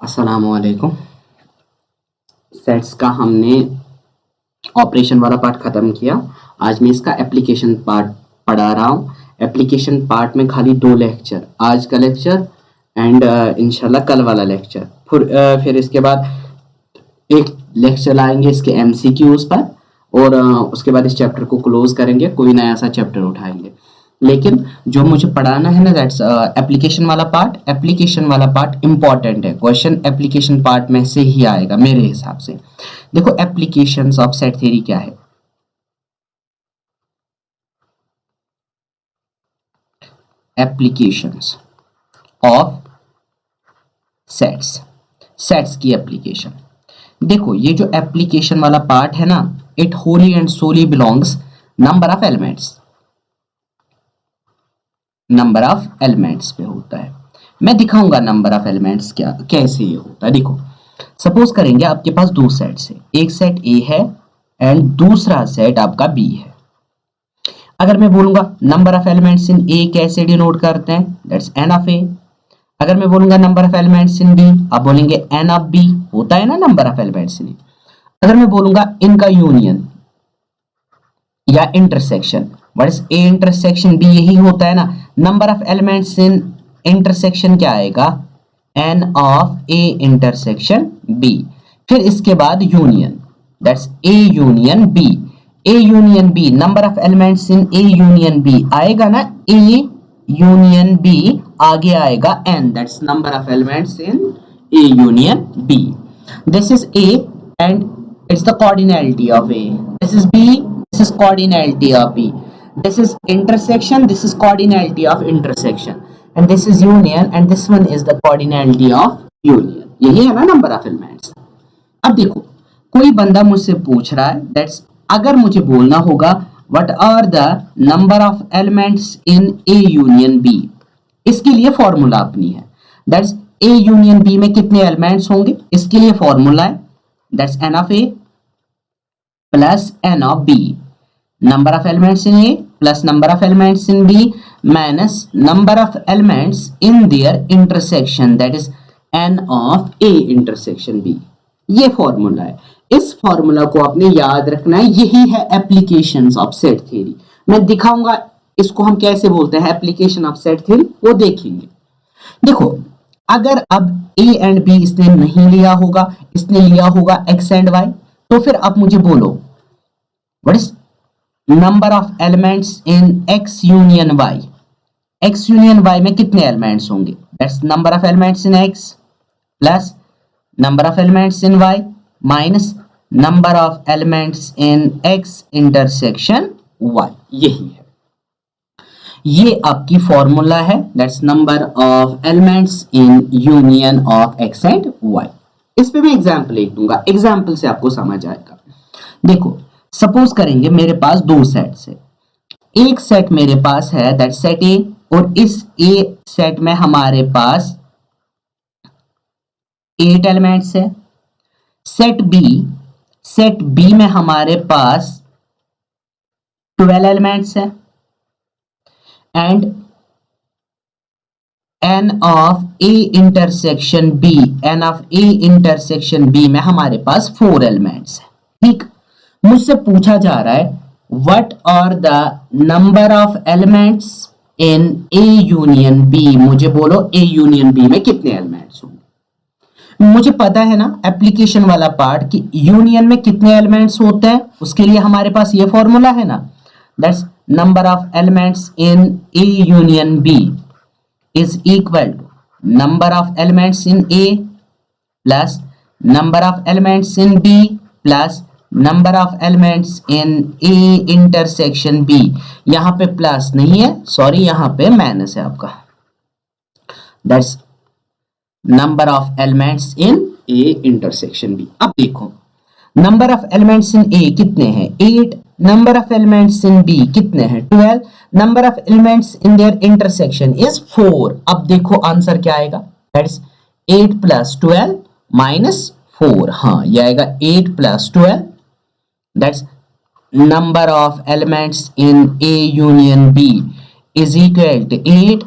अस्सलामुअलैकुम। सेट्स का हमने ऑपरेशन वाला पार्ट खत्म किया। आज मैं इसका एप्लीकेशन पार्ट पढ़ा रहा हूँ। एप्लीकेशन पार्ट में खाली 2 लेक्चर, आज का लेक्चर एंड इंशाल्लाह कल वाला लेक्चर। फिर इसके बाद एक लेक्चर आएंगे इसके एमसीक्यूज पर और उसके बाद इस चैप्टर को क्लोज करेंगे, कोई नया सा चैप्टर उठाएंगे। लेकिन जो मुझे पढ़ाना है ना, दैट्स एप्लीकेशन वाला पार्ट। एप्लीकेशन वाला पार्ट इंपॉर्टेंट है, क्वेश्चन एप्लीकेशन पार्ट में से ही आएगा मेरे हिसाब से। देखो एप्लीकेशंस ऑफ सेट थ्योरी क्या है। एप्लीकेशंस ऑफ सेट्स, सेट्स की एप्लीकेशन। देखो ये जो एप्लीकेशन वाला पार्ट है ना, it wholly and solely belongs number of elements, number of elements पे होता है। मैं दिखाऊंगा नंबर ऑफ एलिमेंट्स क्या कैसे ये होता है। देखो सपोज करेंगे आपके पास 2 सेट्स है, एक सेट ए है एंड दूसरा सेट आपका बी है। अगर मैं बोलूंगा नंबर ऑफ एलिमेंट्स इन ए कैसे डिनोट करते हैं, दैट्स एन ऑफ ए। अगर मैं बोलूंगा number of elements in B, आप बोलेंगे एन ऑफ बी, होता है ना number of elements in A. अगर मैं बोलूंगा इनका यूनियन या intersection, what is A intersection B, यही होता है ना। Number of elements in intersection क्या आएगा, N of A intersection B. फिर इसके बाद union, that's A union B. A union B, number of elements in A union B आएगा ना, ए यूनियन बी आगे आएगा N, that's number of elements in A union B. This is A and it's the coordinality of A. This is B, this is coordinality of B. This is intersection, this is coordinality of intersection. And this is union and this one is the coordinality of union. यही है ना number of elements. अब देखो कोई बंदा मुझसे पूछ रहा है, दैट्स अगर मुझे बोलना होगा what are the number of elements in A union B, इसके लिए फॉर्मूला अपनी है, दैट्स ए यूनियन बी में कितने एलिमेंट्स होंगे, इसके लिए फॉर्मूला है that's n of A plus n of B, number of elements in A plus number of elements in B minus number of elements in their intersection, that is n of A intersection B। ये formula है, इस formula को आपने याद रखना है, यही है एप्लीकेशंस ऑफ सेट थ्योरी। मैं दिखाऊंगा इसको हम कैसे बोलते हैं एप्लीकेशन ऑफ सेट थ्योरी, वो देखेंगे। देखो अगर अब a एंड b इसने नहीं लिया होगा, इसने लिया होगा x एंड y, तो फिर आप मुझे बोलो what is number of elements in x union y। x union y में कितने एलिमेंट्स होंगे, that's number of elements in x plus number of elements in y minus number of elements in x intersection y। यही है, ये आपकी formula है, that's number of elements in union of X and Y. इस पे मैं example एक दूंगा, एग्जांपल से आपको समझ आएगा। देखो सपोज करेंगे मेरे पास 2 सेट्स है, एक सेट मेरे पास है दैट सेट ए, और इस ए सेट में हमारे पास 8 एलिमेंट्स है। सेट बी में हमारे पास 12 एलिमेंट्स है and n of A intersection B, n of A intersection B में हमारे पास 4 एलिमेंट्स है। ठीक, मुझसे पूछा जा रहा है what are the number of elements in A union B। मुझे बोलो A union B में कितने एलिमेंट्स होंगे। मुझे पता है ना एप्लीकेशन वाला पार्ट कि यूनियन में कितने एलिमेंट्स होते हैं, उसके लिए हमारे पास ये फॉर्मूला है ना, that's number of elements in A union B is equal to number of elements in A plus number of elements in B plus number of elements in A intersection B। यहां पे plus नहीं है, sorry यहां पे minus है आपका, that's number of elements in A intersection B। अब देखो number of elements in A कितने हैं, 8, number of elements in B कितने हैं, 12, number of elements in their intersection is 4। अब देखो आंसर क्या आएगा, दैट इज 8 प्लस 12 माइनस 4। हाँ ये आएगा 8 plus 12, that's number of elements in A union B is equal to 8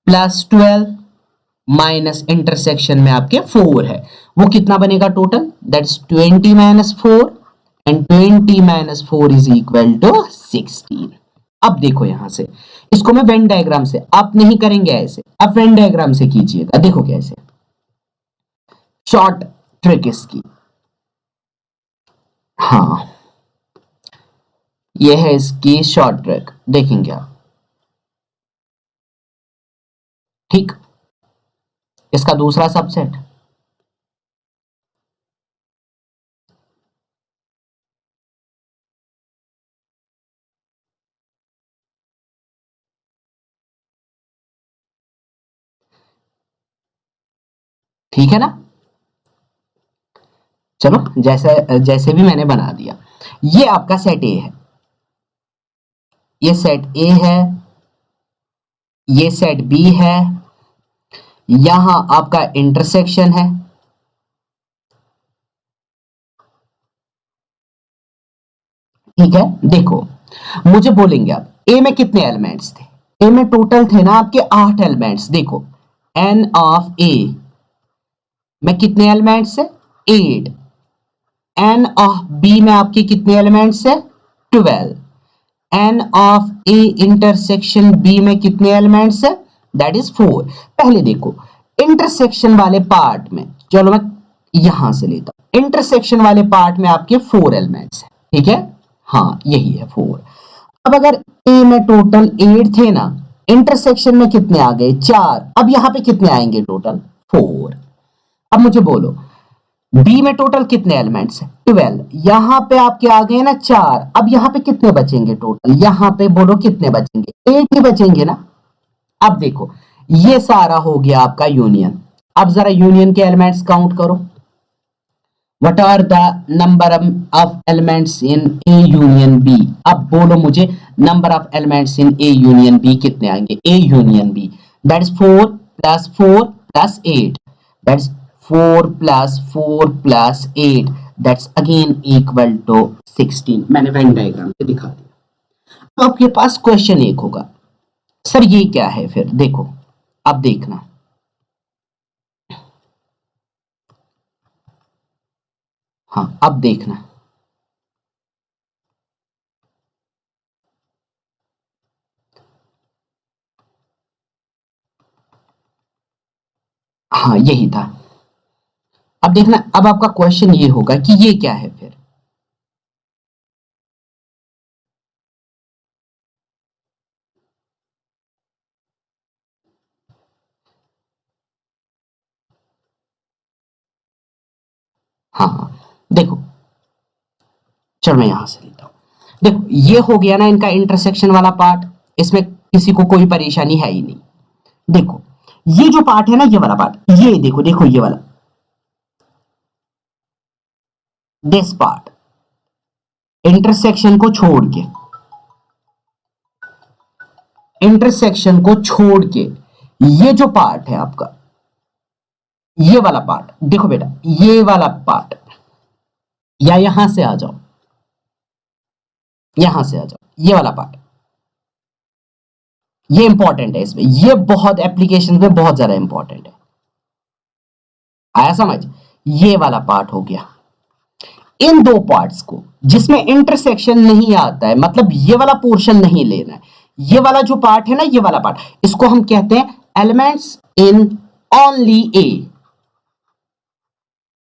plus 12 minus intersection में आपके 4 है, वो कितना बनेगा total, that is 20 minus 4 and 20 minus 4 is equal to 16। अब देखो यहां से इसको मैं वेन डायग्राम से, आप नहीं करेंगे ऐसे, आप वेन डायग्राम से कीजिएगा। देखो कैसे, शॉर्ट ट्रिक इसकी, हाँ ये है इसकी शॉर्ट ट्रिक, देखेंगे आप। ठीक, इसका दूसरा सबसेट, ठीक है ना। चलो जैसे जैसे भी मैंने बना दिया, ये आपका सेट ए है, ये सेट ए है, ये सेट बी है, यहां आपका इंटरसेक्शन है, ठीक है। देखो मुझे बोलेंगे आप ए में कितने एलिमेंट्स थे, ए में टोटल थे ना आपके 8 एलिमेंट्स। देखो एन ऑफ ए में कितने एलिमेंट्स है, 8। एन ऑफ बी में आपके कितने एलिमेंट्स है, 12। N of A intersection B में कितने एलिमेंट्स है, दैट इज 4। पहले देखो इंटरसेक्शन वाले पार्ट में, चलो मैं यहां से लेता हूं, इंटरसेक्शन वाले पार्ट में आपके 4 एलिमेंट्स है, ठीक है, हाँ यही है 4। अब अगर ए में टोटल 8 थे ना, इंटरसेक्शन में कितने आ गए, 4। अब यहां पे कितने आएंगे टोटल, 4। अब मुझे बोलो बी में टोटल कितने एलिमेंट्स हैं, 12। यहां पे आपके आ गए ना 4। अब यहां पे कितने बचेंगे टोटल, यहां पे बोलो कितने बचेंगे, 8 ही बचेंगे ना। अब देखो ये सारा हो गया आपका यूनियन। अब जरा यूनियन के एलिमेंट्स काउंट करो, what are the number of elements in A union B. अब बोलो मुझे number of elements in A union B कितने आएंगे, A union B that is 4 plus 4 plus 8, that's 4 plus 4 plus 8, that's again equal to 16। मैंने Venn diagram से दिखा दिया। तो आपके पास क्वेश्चन एक होगा, सर ये क्या है, फिर देखो अब देखना, हाँ अब देखना, हाँ यही था। अब देखना, अब आपका क्वेश्चन ये होगा कि ये क्या है फिर, हाँ देखो, चलो मैं यहां से लेता हूं। देखो ये हो गया ना इनका इंटरसेक्शन वाला पार्ट, इसमें किसी को कोई परेशानी है ही नहीं। देखो ये जो पार्ट है ना, ये वाला पार्ट, ये देखो देखो ये वाला, दिस पार्ट इंटरसेक्शन को छोड़ के, इंटरसेक्शन को छोड़ के ये जो पार्ट है आपका, ये वाला पार्ट, देखो बेटा ये वाला पार्ट, या यहां से आ जाओ, यहां से आ जाओ, ये वाला पार्ट, ये इंपॉर्टेंट है, इसमें ये बहुत एप्लीकेशन में बहुत ज्यादा इंपॉर्टेंट है, आया समझ। ये वाला पार्ट हो गया, इन दो पार्ट्स को जिसमें इंटरसेक्शन नहीं आता है, मतलब ये वाला पोर्शन नहीं लेना है, ये वाला जो पार्ट है ना, ये वाला पार्ट, इसको हम कहते हैं elements in only A,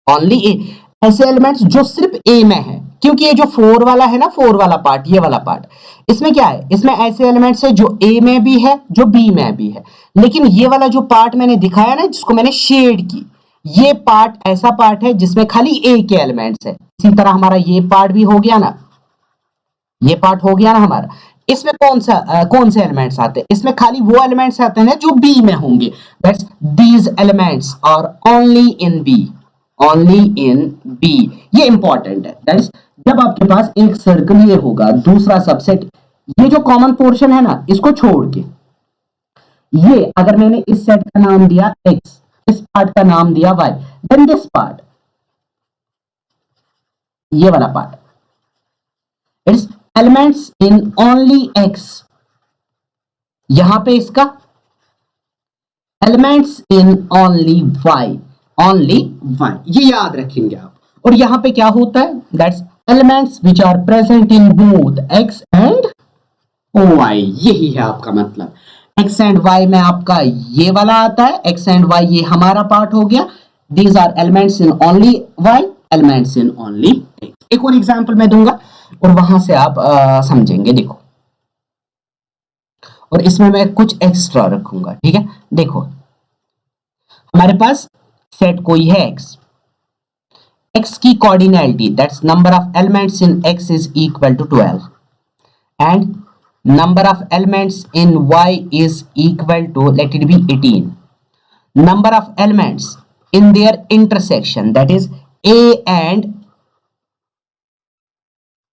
only A, ऐसे एलिमेंट्स जो सिर्फ ए में है। क्योंकि ये जो 4 वाला है ना, 4 वाला पार्ट, ये वाला पार्ट, इसमें क्या है, इसमें ऐसे एलिमेंट्स है जो ए में भी है, जो बी में भी है। लेकिन ये वाला जो पार्ट मैंने दिखाया ना, जिसको मैंने शेड की, ये पार्ट ऐसा पार्ट है जिसमें खाली ए के एलिमेंट्स है। इसी तरह हमारा ये पार्ट भी हो गया ना, ये पार्ट हो गया ना हमारा। इसमें कौन से एलिमेंट्स आते हैं, इसमें खाली वो एलिमेंट्स आते हैं जो बी में होंगे, that's these elements are only in B, only in B. ये इंपॉर्टेंट है, दैट्स जब आपके पास एक सर्कल ये होगा, दूसरा सबसेट, ये जो कॉमन पोर्शन है ना, इसको छोड़ के, ये अगर मैंने इस सेट का नाम दिया एक्स, इस पार्ट का नाम दिया वाई, देन दिस पार्ट, ये वाला part it's elements in only x. यहां पे इसका एलिमेंट्स इन ओनली वाई, ये याद रखेंगे आप। और यहां पे क्या होता है, that's elements which are present in both X and Y, यही है आपका मतलब। एक्स एंड वाई में आपका ये वाला आता है, एक्स एंड वाई ये हमारा पार्ट हो गया। These are elements in only Y, elements in only X. एक और एग्जांपल मैं दूंगा और वहां से आप समझेंगे। देखो, और इसमें मैं कुछ एक्स्ट्रा रखूंगा, ठीक है। देखो, हमारे पास सेट कोई है एक्स की cardinality that's number of elements in X is equal to 12 and number of elements in y is equal to, let it be 18. Number of elements in their intersection, that is a and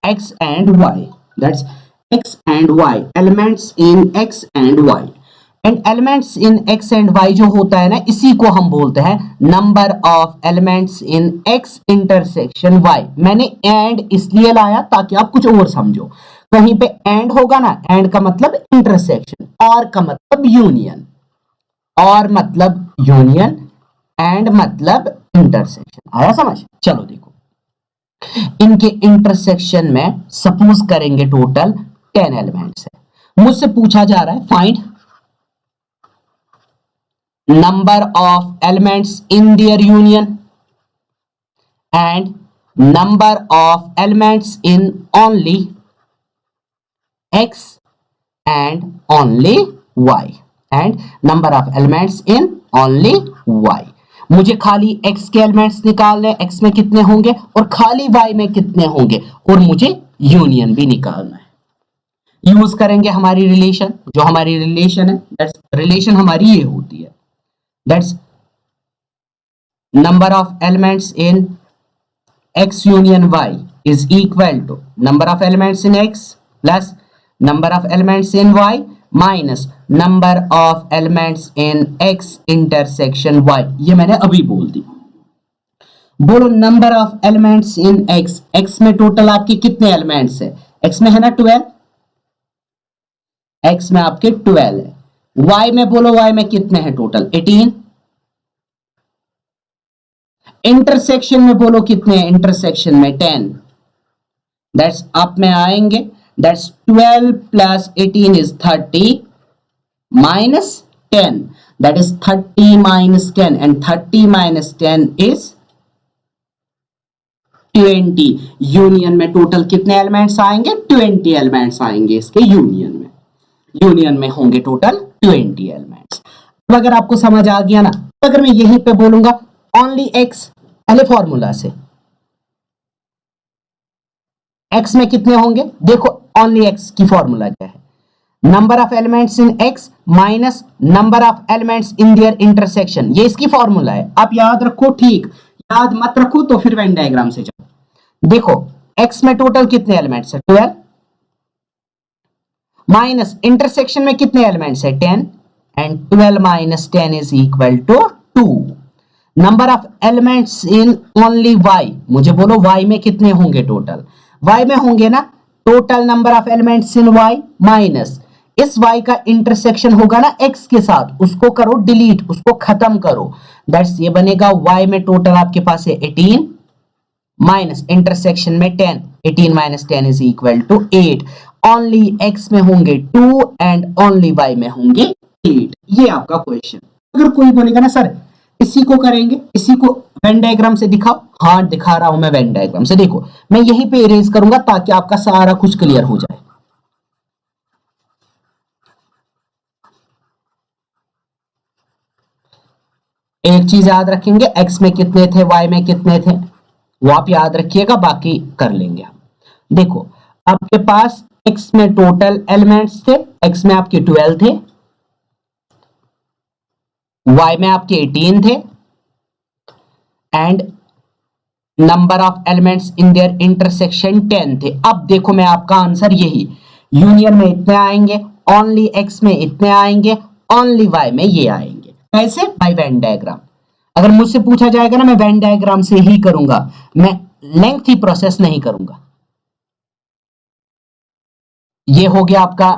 x and y, that's x and y, elements in x and y, and elements in x and y जो होता है ना, इसी को हम बोलते हैं number of elements in x intersection y। मैंने and इसलिए लाया ताकि आप कुछ और समझो। कहीं पे एंड होगा ना, एंड का मतलब इंटरसेक्शन, और का मतलब यूनियन, और मतलब यूनियन, एंड मतलब इंटरसेक्शन। आया समझ? चलो देखो, इनके इंटरसेक्शन में सपोज करेंगे टोटल 10 एलिमेंट्स है। मुझसे पूछा जा रहा है find number of elements in there union and number of elements in only x and only y and number of elements in only y। मुझे खाली x के एलिमेंट्स निकालने, x में कितने होंगे और खाली y में कितने होंगे, और मुझे यूनियन भी निकालना है। यूज करेंगे हमारी रिलेशन, जो हमारी रिलेशन है, दैट्स रिलेशन हमारी ये होती है, that's number of elements in x union y is equal to number of elements in x plus number of elements in y minus number of elements in x intersection y। ये मैंने अभी बोल दी। बोलो number of elements in x, x में total आपके कितने elements है, x में है ना 12, x में आपके 12 है। y में बोलो y में कितने हैं टोटल 18। इंटरसेक्शन में बोलो कितने हैं, इंटरसेक्शन में 10। दैट्स अप में आएंगे, that's 12 plus 18 is 30 minus 10, that is 30 minus 10, and 30 minus 10 is 20। Union में टोटल कितने एलिमेंट्स आएंगे, 20 एलिमेंट्स आएंगे इसके यूनियन में। यूनियन में होंगे टोटल 20 एलिमेंट्स। अब अगर आपको समझ आ गया ना, अगर मैं यहीं पे बोलूंगा ओनली x, पहले फॉर्मूला से x में कितने होंगे, देखो ओनली x की फॉर्मूला क्या है, number of elements in x minus number of elements in their intersection, ये इसकी फॉर्मूला है। आप याद रखो, ठीक, याद मत रखो तो फिर वेन डायग्राम से जाओ। देखो x में टोटल कितने एलिमेंट्स है 12 माइनस इंटरसेक्शन में कितने एलिमेंट्स है 10, and 12 minus 10 is equal to 2। Number of elements in only y, मुझे बोलो y में कितने होंगे टोटल, y में होंगे ना total number of elements in y minus इस y का इंटरसेक्शन होगा ना x के साथ, उसको करो डिलीट, उसको खत्म करो, दैट्स ये बनेगा y में टोटल आपके पास है 18 माइनस इंटरसेक्शन में 10, 18 minus 10 is equal to 8। Only x में होंगे 2 एंड ओनली y में होंगे 8। ये आपका क्वेश्चन। अगर कोई बोलेगा ना सर इसी को करेंगे, इसी को वेन डायग्राम से दिखाओ, हाँ दिखा रहा हूं मैं वेन डायग्राम से। देखो मैं यहीं पे इरेज करूंगा ताकि आपका सारा कुछ क्लियर हो जाए। एक चीज याद रखेंगे, x में कितने थे y में कितने थे वो आप याद रखिएगा, बाकी कर लेंगे हम। देखो आपके पास x में टोटल एलिमेंट्स थे, x में आपके 12 थे, y में आपके 18 थे, and number of elements in their intersection 10 थे। अब देखो मैं आपका आंसर यही, यूनियन में इतने आएंगे, ओनली x में इतने आएंगे, ओनली y में ये आएंगे। कैसे? By Venn diagram. अगर मुझसे पूछा जाएगा ना, मैं वेन डायग्राम से ही करूंगा, मैं लेंथी प्रोसेस नहीं करूंगा। ये हो गया आपका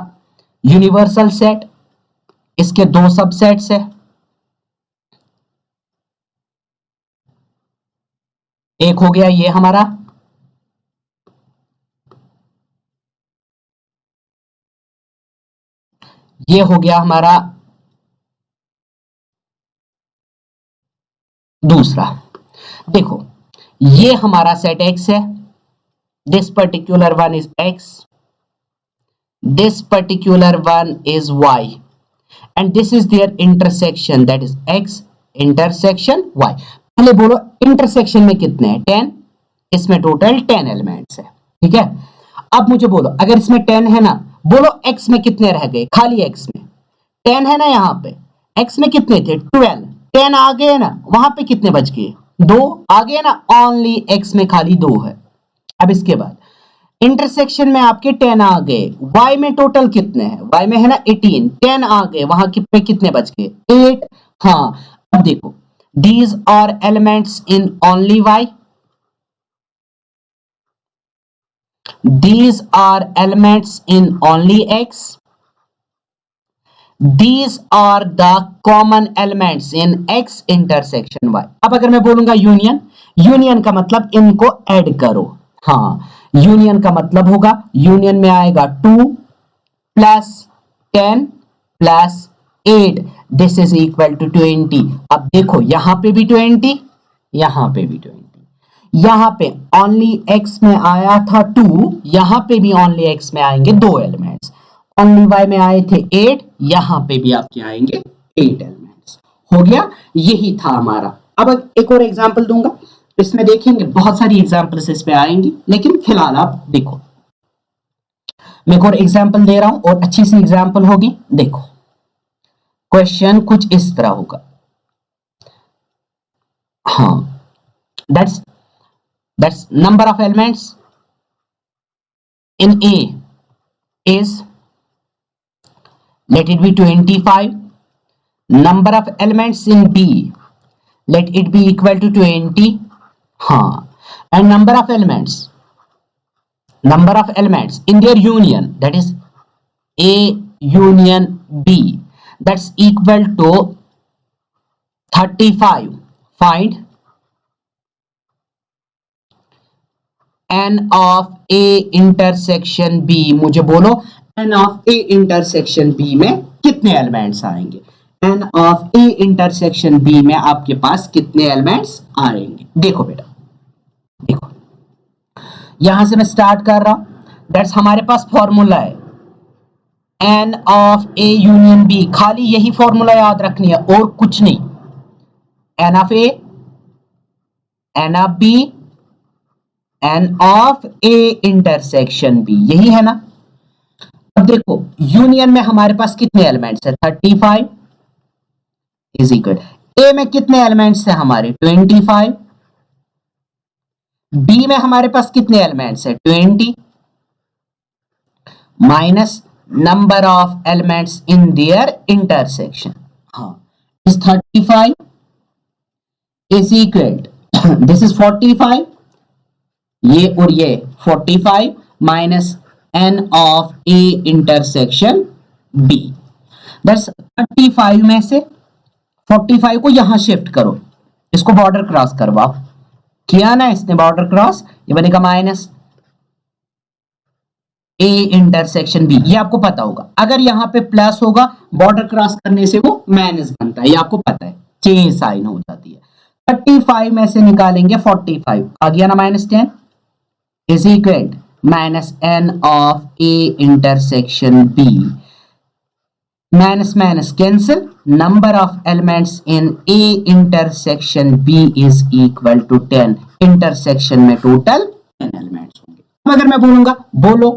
यूनिवर्सल सेट, इसके दो सबसेट्स है, एक हो गया ये हमारा, ये हो गया हमारा दूसरा। देखो ये हमारा सेट एक्स है, this particular one is x, this particular one is y and this is their intersection, that is x intersection y। पहले बोलो इंटरसेक्शन में कितने हैं 10, इसमें टोटल 10 एलिमेंट्स है, ठीक है। अब मुझे बोलो अगर इसमें 10 है ना, बोलो x में कितने रह गए, खाली x में 10 है ना, यहाँ पे x में कितने थे 12, 10 आ गए ना, वहां पे कितने बच गए 2 आ गए ना, ओनली x में खाली 2 है। अब इसके बाद इंटरसेक्शन में आपके 10 आ गए, y में टोटल कितने हैं, y में है ना 18, 10 आ गए, वहां पे कितने बच गए 8। हाँ अब देखो these are elements in only y, these are elements in only x, these are the common elements in x intersection y। अब अगर मैं बोलूंगा यूनियन, यूनियन का मतलब इनको ऐड करो। हाँ यूनियन का मतलब होगा, यूनियन में आएगा 2 plus 10 plus 8, this is equal to 20। अब देखो यहां पे भी 20, यहां पे भी 20, यहां पे ओनली x में आया था 2, यहां पे भी ओनली x में आएंगे 2 एलिमेंट्स, ओनली y में आए थे 8, यहां पे भी आपके आएंगे 8 एलिमेंट्स। हो गया, यही था हमारा। अब एक और एग्जांपल दूंगा, इसमें देखेंगे बहुत सारी एग्जांपल्स इस पे आएंगी, लेकिन फिलहाल आप देखो मैं एक और एग्जांपल दे रहा हूं और अच्छी सी एग्जांपल होगी। देखो क्वेश्चन कुछ इस तरह होगा, हाँ that's number of elements in A is, let it be 25, number of elements in b, let it be equal to 20, हाँ, and number of elements in their union, that is a union b, that's equal to 35, find n of a intersection b, मुझे बोलो n of a intersection b में कितने elements आएंगे, n of a intersection b में आपके पास कितने elements आएंगे। देखो बेटा देखो यहां से मैं स्टार्ट कर रहा हूं, दैट्स हमारे पास फॉर्मूला है n of a union b, खाली यही फॉर्मूला याद रखनी है और कुछ नहीं, n of a, n of b, n of a intersection b, यही है ना। अब देखो यूनियन में हमारे पास कितने एलिमेंट्स है 35 इज इक्वल, ए में कितने एलिमेंट्स है हमारे 25, बी में हमारे पास कितने एलिमेंट्स है 20, minus number of elements in their intersection, हाँ is 35 is equal, this is 45, ये और ये 45 minus n of a intersection b, that's 35 में से 45 को यहां शिफ्ट करो, इसको बॉर्डर क्रॉस करवाओ, किया ना इसने बॉर्डर क्रॉस, ये बनेगा माइनस a इंटरसेक्शन b, ये आपको पता होगा, अगर यहां पे प्लस होगा बॉर्डर क्रॉस करने से वो माइनस बनता है, ये आपको पता है, चेंज साइन हो जाती है। 35 में से निकालेंगे 45, आ गया ना -10 is equal minus n of a intersection b, minus minus cancel, number of elements in a intersection b is equal to 10, intersection में टोटल 10 एलिमेंट्स होंगे। अब अगर मैं बोलूंगा बोलो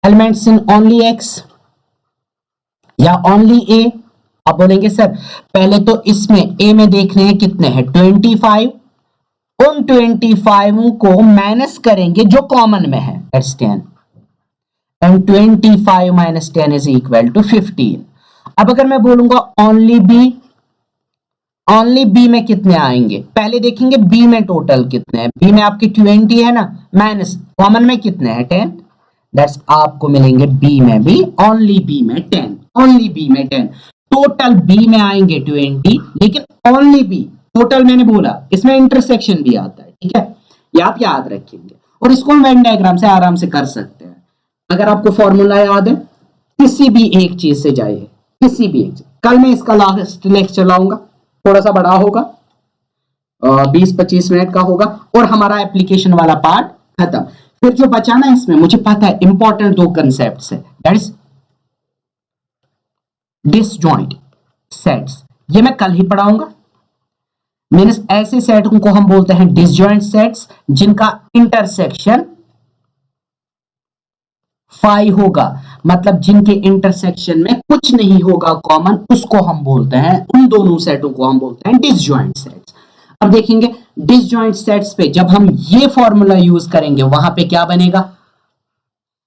एलिमेंट्स इन ओनली x या ओनली a, आप बोलेंगे सर पहले तो इसमें a में देखने हैं कितने हैं 25, उन 25 को माइनस करेंगे जो कॉमन में है, that's 10, and 25 minus 10 is equal to 15। अब अगर मैं बोलूंगा ओनली b में कितने आएंगे, पहले देखेंगे b में टोटल कितने हैं, b में आपके 20 है ना, माइनस कॉमन में कितने हैं 10, दैट्स आपको मिलेंगे b में भी, ओनली b में 10, ओनली b में 10, टोटल b में आएंगे 20, लेकिन ओनली b, टोटल मैंने बोला इसमें इंटरसेक्शन भी आता है, ठीक है, ये आप याद रखेंगे और इसको हम वेन डायग्राम से आराम से कर सकते हैं। अगर आपको फॉर्मूला याद है किसी भी एक चीज से जाइए, किसी भी एक चीज। कल मैं इसका लास्ट लेक्चर लाऊंगा, थोड़ा सा बड़ा होगा, 20-25 मिनट का होगा और हमारा एप्लीकेशन वाला पार्ट खत्म। फिर जो बचा ना इसमें, मुझे पता है इंपॉर्टेंट 2 कंसेप्ट है, दैट इज डिसजॉइंट सेट्स, ये मैं कल ही पढ़ाऊंगा। मींस ऐसे सेट को हम बोलते हैं डिसजॉइंट सेट्स जिनका इंटरसेक्शन फाई होगा, मतलब जिनके इंटरसेक्शन में कुछ नहीं होगा कॉमन, उसको हम बोलते हैं, उन दोनों सेटों को हम बोलते हैं डिसजॉइंट सेट्स। अब देखेंगे डिसजॉइंट सेट्स पे जब हम ये फॉर्मूला यूज करेंगे वहां पे क्या बनेगा,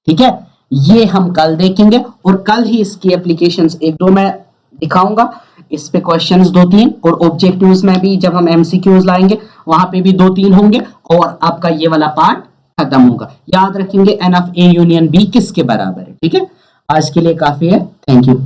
ठीक है, ये हम कल देखेंगे और कल ही इसकी एप्लीकेशंस 1-2 मैं दिखाऊंगा। इस पे क्वेश्चंस 2-3 और ऑब्जेक्टिव्स में भी जब हम एमसीक्यूज लाएंगे वहां पे भी 2-3 होंगे और आपका ये वाला पार्ट खत्म होगा। याद रखेंगे N of A union B किसके बराबर है, ठीक है। आज के लिए काफी है, थैंक यू।